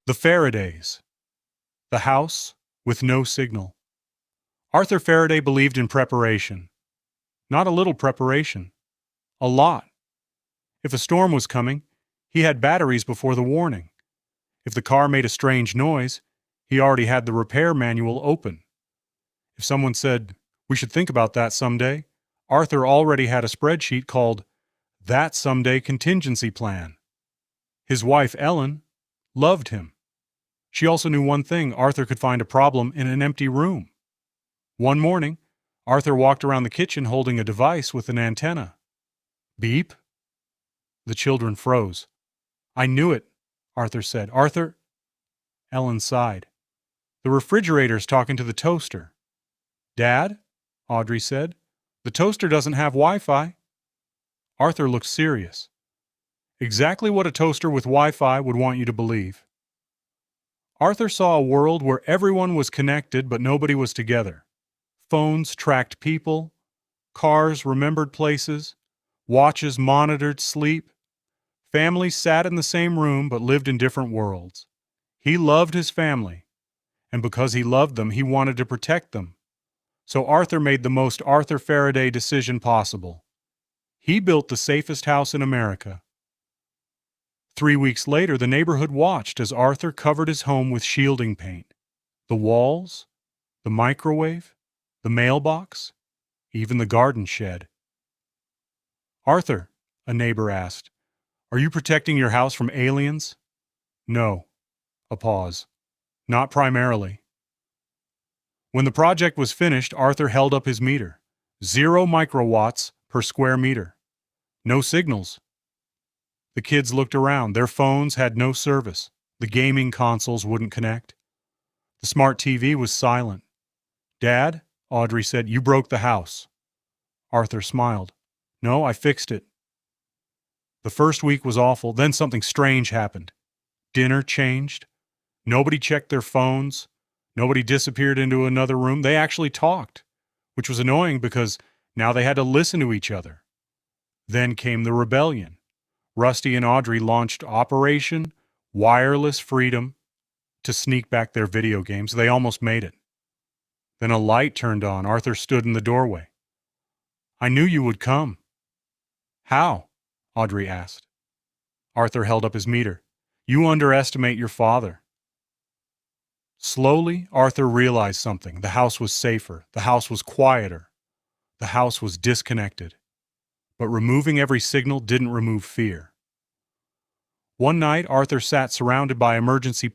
The Faradays. The house with no signal. Arthur Faraday believed in preparation. Not a little preparation. A lot. If a storm was coming, he had batteries before the warning. If the car made a strange noise, he already had the repair manual open. If someone said, "We should think about that someday," Arthur already had a spreadsheet called That Someday Contingency Plan. His wife, Ellen, loved him. She also knew one thing: Arthur could find a problem in an empty room. One morning, Arthur walked around the kitchen holding a device with an antenna. Beep. The children froze. "I knew it," Arthur said. "Arthur?" Ellen sighed. "The refrigerator's talking to the toaster." "Dad?" Audrey said. "The toaster doesn't have Wi-Fi." Arthur looked serious. Exactly what a toaster with Wi-Fi would want you to believe. Arthur saw a world where everyone was connected but nobody was together. Phones tracked people, cars remembered places, watches monitored sleep. Families sat in the same room but lived in different worlds. He loved his family, and because he loved them, he wanted to protect them. So Arthur made the most Arthur Faraday decision possible. He built the safest house in America. 3 weeks later, the neighborhood watched as Arthur covered his home with shielding paint. The walls, the microwave, the mailbox, even the garden shed. "Arthur," a neighbor asked, "are you protecting your house from aliens?" "No." A pause. "Not primarily." When the project was finished, Arthur held up his meter. 0 microwatts per square meter. No signals. The kids looked around. Their phones had no service. The gaming consoles wouldn't connect. The smart TV was silent. "Dad," Audrey said, "you broke the house." Arthur smiled. "No, I fixed it." The first week was awful. Then something strange happened. Dinner changed. Nobody checked their phones. Nobody disappeared into another room. They actually talked, which was annoying because now they had to listen to each other. Then came the rebellion. Rusty and Audrey launched Operation Wireless Freedom to sneak back their video games. They almost made it. Then a light turned on. Arthur stood in the doorway. "I knew you would come." "How?" Audrey asked. Arthur held up his meter. "You underestimate your father." Slowly, Arthur realized something. The house was safer. The house was quieter. The house was disconnected. But removing every signal didn't remove fear. One night, Arthur sat surrounded by emergency